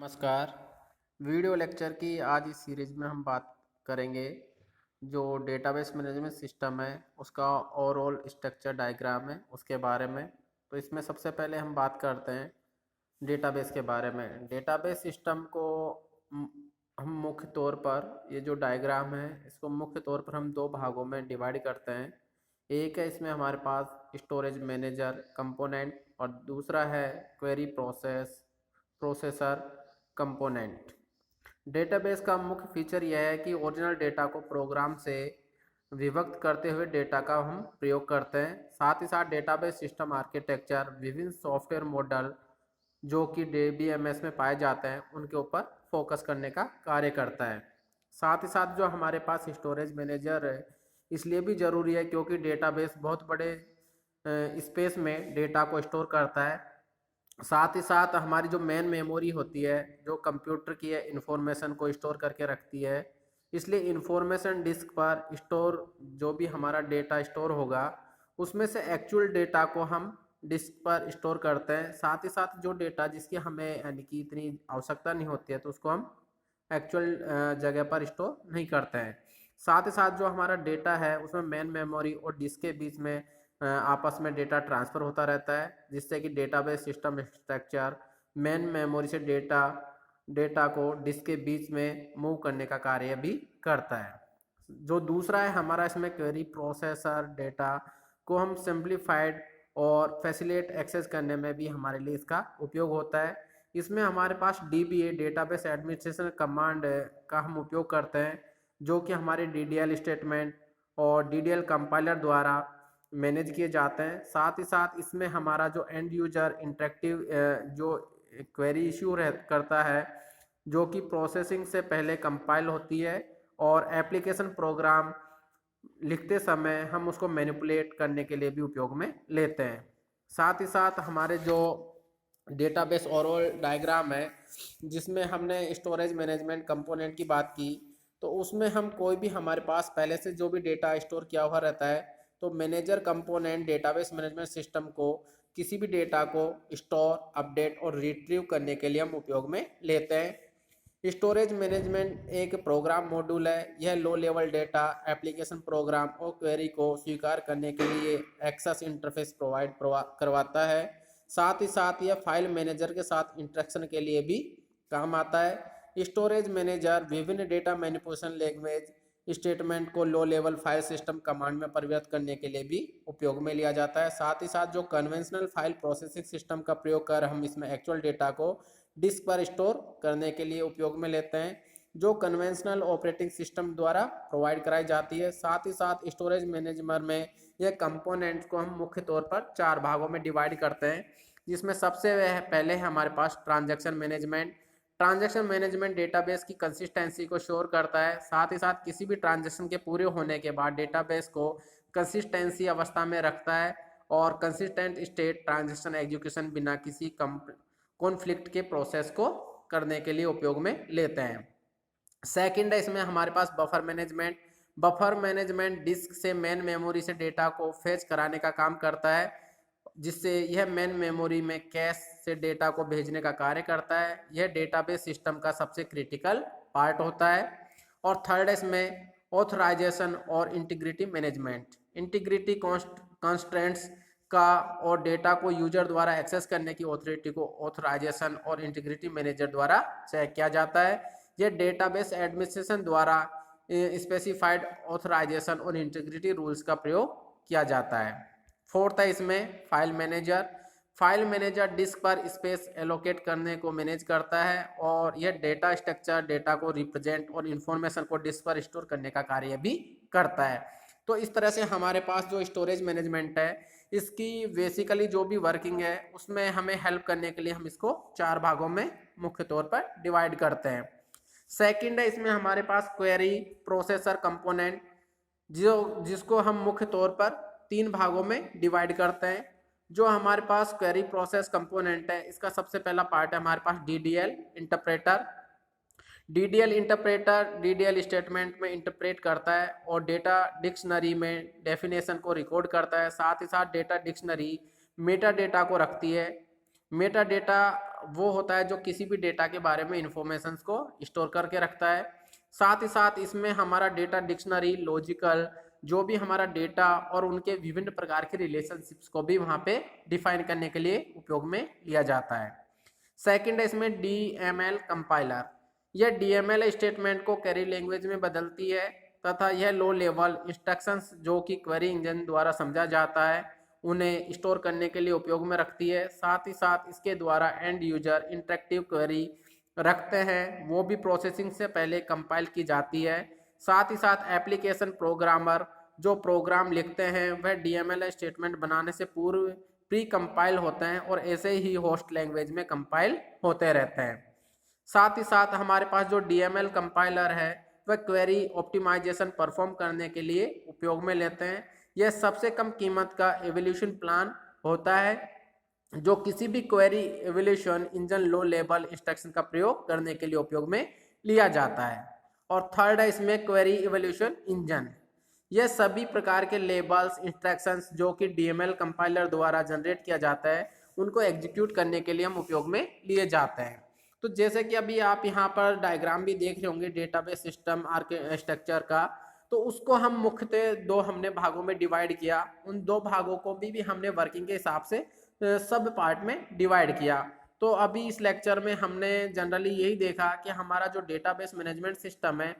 नमस्कार। Video lecture की आज इस सीरीज में हम बात करेंगे जो डेटाबेस मैनेजमेंट सिस्टम है उसका ओवरऑल स्ट्रक्चर डायग्राम है उसके बारे में। तो इसमें सबसे पहले हम बात करते हैं डेटाबेस के बारे में। डेटाबेस सिस्टम को म, हम मुख्य तौर पर ये जो डायग्राम है इसको मुख्य तौर पर हम दो भागों में डिवाइड करते हैं। एक है इसमें हमारे पास स्टोरेज मैनेजर कंपोनेंट और दूसरा है क्वेरी प्रोसेसर कंपोनेंट। डेटाबेस का मुख्य फीचर यह है कि ओरिजिनल डेटा को प्रोग्राम से विभक्त करते हुए डेटा का हम प्रयोग करते हैं। साथ ही साथ डेटाबेस सिस्टम आर्किटेक्चर विभिन्न सॉफ्टवेयर मॉडल जो कि DBMS में पाए जाते हैं उनके ऊपर फोकस करने का कार्य करता है। साथ ही साथ जो हमारे पास स्टोरेज मैनेजर है इसलिए भी ज़रूरी है क्योंकि डेटाबेस बहुत बड़े स्पेस में डेटा को स्टोर करता है। साथ ही साथ हमारी जो मेन मेमोरी होती है जो कंप्यूटर की है इंफॉर्मेशन को स्टोर करके रखती है, इसलिए इंफॉर्मेशन डिस्क पर स्टोर जो भी हमारा डेटा स्टोर होगा उसमें से एक्चुअल डेटा को हम डिस्क पर स्टोर करते हैं। साथ ही साथ जो डेटा जिसकी हमें यानी कि इतनी आवश्यकता नहीं होती है तो उसको हम एक्चुअल जगह पर स्टोर नहीं करते हैं। साथ ही साथ जो हमारा डेटा है उसमें मेन मेमोरी और डिस्क के बीच में आपस में डेटा ट्रांसफ़र होता रहता है, जिससे कि database system structure main memory से डेटा को डिस्क के बीच में मूव करने का कार्य भी करता है। जो दूसरा है हमारा इसमें क्वेरी प्रोसेसर डेटा को हम सिंप्लीफाइड और फैसिलिटेट एक्सेस करने में भी हमारे लिए इसका उपयोग होता है। इसमें हमारे पास DBA डेटाबेस एडमिनिस्ट्रेशन कमांड का हम उपयोग करते हैं जो कि हमारे DDL स्टेटमेंट और DDL कंपाइलर द्वारा मैनेज किए जाते हैं। साथ ही साथ इसमें हमारा जो एंड यूजर इंटरेक्टिव जो क्वेरी इशू करता है जो कि प्रोसेसिंग से पहले कंपाइल होती है और एप्लीकेशन प्रोग्राम लिखते समय हम उसको मैनिपुलेट करने के लिए भी उपयोग में लेते हैं। साथ ही साथ हमारे जो डेटाबेस ओवरऑल डायग्राम है जिसमें हमने स्टोरेज मैनेजमेंट कंपोनेंट की बात की, तो उसमें हम कोई भी हमारे पास पहले से जो भी डेटा स्टोर किया हुआ रहता है तो manager component database management system को किसी भी डेटा को स्टोर अपडेट और रिट्रीव करने के लिए हम उपयोग में लेते हैं। स्टोरेज मैनेजमेंट एक प्रोग्राम मॉड्यूल है। यह low level data application program और क्वेरी को स्वीकार करने के लिए एक्सेस इंटरफेस प्रोवाइड करवाता है। साथ ही साथ यह फाइल मैनेजर के साथ इंटरेक्शन के लिए भी काम आता है। स्टोरेज मैनेजर विभिन्न डेटा मैनिपुलेशन लैंग्वेज स्टेटमेंट को low level file system command में परिवर्तित करने के लिए भी उपयोग में लिया जाता है। साथ ही साथ जो कन्वेंशनल फाइल प्रोसेसिंग सिस्टम का प्रयोग कर हम इसमें एक्चुअल डेटा को डिस्क पर स्टोर करने के लिए उपयोग में लेते हैं जो कन्वेंशनल ऑपरेटिंग सिस्टम द्वारा प्रोवाइड कराई जाती है। साथ ही साथ स्टोरेज मैनेजमेंट में यह कंपोनेंट्स को हम मुख्य तौर पर 4 भागों में डिवाइड करते हैं, जिसमें सबसे पहले है हमारे पास transaction management. Transaction management database की कंसिस्टेंसी को श्योर करता है। साथ ही साथ किसी भी ट्रांजैक्शन के पूरे होने के बाद डेटाबेस को कंसिस्टेंसी अवस्था में रखता है और कंसिस्टेंट स्टेट ट्रांजैक्शन एग्जीक्यूशन बिना किसी कॉन्फ्लिक्ट के प्रोसेस को करने के लिए उपयोग में लेते हैं। सेकंड है इसमें हमारे पास buffer management. Buffer management disk से मेन मेमोरी से डेटा को फेच कराने का काम करता है, जिससे यह मेन मेमोरी में कैश से डेटा को भेजने का कार्य करता है। यह डेटाबेस सिस्टम का सबसे क्रिटिकल पार्ट होता है। और थर्ड है इसमें ऑथराइजेशन और इंटीग्रिटी मैनेजमेंट। इंटीग्रिटी कॉन्स्ट्रेंट्स का और डेटा को यूजर द्वारा एक्सेस करने की ऑथोरिटी को ऑथराइजेशन और इंटीग्रिटी मैनेजर द्वारा चेक किया जाता है। यह डेटाबेस एडमिनिस्ट्रेशन द्वारा स्पेसिफाइड ऑथराइजेशन और इंटीग्रिटी रूल्स का प्रयोग किया जाता है। फोर्थ है इसमें file manager. File manager disk पर स्पेस एलोकेट करने को मैनेज करता है और यह डेटा स्ट्रक्चर डेटा को रिप्रेजेंट और इन्फॉर्मेशन को डिस्क पर स्टोर करने का कार्य भी करता है। तो इस तरह से हमारे पास जो स्टोरेज मैनेजमेंट है इसकी बेसिकली जो भी वर्किंग है उसमें हमें हेल्प करने के लिए हम इसको 4 भागों में मुख्य तौर पर डिवाइड करते हैं। सेकंड है इसमें हमारे पास क्वेरी प्रोसेसर कंपोनेंट जिसको हम मुख्य तौर पर 3 भागों में डिवाइड करते हैं। जो हमारे पास क्वेरी प्रोसेस कंपोनेंट है इसका सबसे पहला पार्ट है हमारे पास DDL interpreter. DDL interpreter DDL statement में इंटरप्रेट करता है और डेटा डिक्शनरी में डेफिनेशन को रिकॉर्ड करता है। साथ ही साथ डेटा डिक्शनरी मेटा डेटा को रखती है। मेटा डेटा वो होता है जो किसी भी डेटा के बारे में इंफॉर्मेशंस को स्टोर करके रखता है। साथ ही साथ इसमें हमारा डेटा डिक्शनरी, लॉजिकल, जो भी हमारा डेटा और उनके विभिन्न प्रकार के रिलेशनशिप्स को भी वहाँ पे डिफाइन करने के लिए उपयोग में लिया जाता है। सेकंड है इसमें DML कंपाइलर। यह DML स्टेटमेंट को क्वेरी लैंग्वेज में बदलती है तथा यह लो लेवल इंस्ट्रक्शंस जो कि क्वेरी इंजन द्वारा समझा जाता है उन्हें स्टोर करने के लिए उपयोग में रखती है। साथ ही साथ इसके द्वारा एंड यूजर इंटरेक्टिव क्वेरी रखते हैं, वो भी प्रोसेसिंग से पहले कंपाइल की जाती है। साथ ही साथ एप्लीकेशन प्रोग्रामर जो प्रोग्राम लिखते हैं वह DML स्टेटमेंट बनाने से पूर्व प्री कंपाइल होते हैं और ऐसे ही होस्ट लैंग्वेज में कंपाइल होते रहते हैं। साथ ही साथ हमारे पास जो DML कंपाइलर है वह क्वेरी ऑप्टिमाइजेशन परफॉर्म करने के लिए उपयोग में लेते हैं। यह सबसे कम कीमत का एवोल्यूशन प्लान होता है जो किसी भी query evolution engine low level instruction का प्रयोग करने के लिए उपयोग में लिया जाता है। और थर्ड है इसमें क्वेरी एवोल्यूशन इंजन। यह सभी प्रकार के लेबल्स, इंस्ट्रक्शंस जो कि DML कंपाइलर द्वारा जनरेट किया जाता है उनको एग्जीक्यूट करने के लिए हम उपयोग में लिए जाते हैं। तो जैसे कि अभी आप यहाँ पर डायग्राम भी देख रहे होंगे डेटाबेस सिस्टम आर्किटेक्चर का, तो उसको हम मुख्यतः दो हमने भागों में डिवाइड किया। उन दो भागों को भी हमने वर्किंग के हिसाब से सब पार्ट में डिवाइड किया। तो अभी इस लेक्चर में हमने जनरली यही देखा कि हमारा जो डेटाबेस मैनेजमेंट सिस्टम है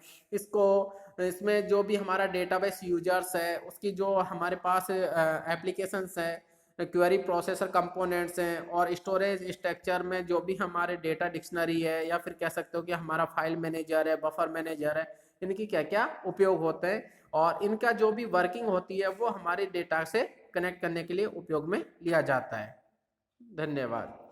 इसमें जो भी हमारा डेटाबेस यूजर्स है उसकी जो हमारे पास एप्लीकेशंस है, क्वेरी प्रोसेसर कंपोनेंट्स हैं और स्टोरेज स्ट्रक्चर में जो भी हमारे डेटा डिक्शनरी है या फिर कह सकते हो कि हमारा फाइल मैनेजर है, बफर मैनेजर है, इनकी क्या क्या उपयोग होते हैं और इनका जो भी वर्किंग होती है वो हमारे डेटा से कनेक्ट करने के लिए उपयोग में लिया जाता है। धन्यवाद।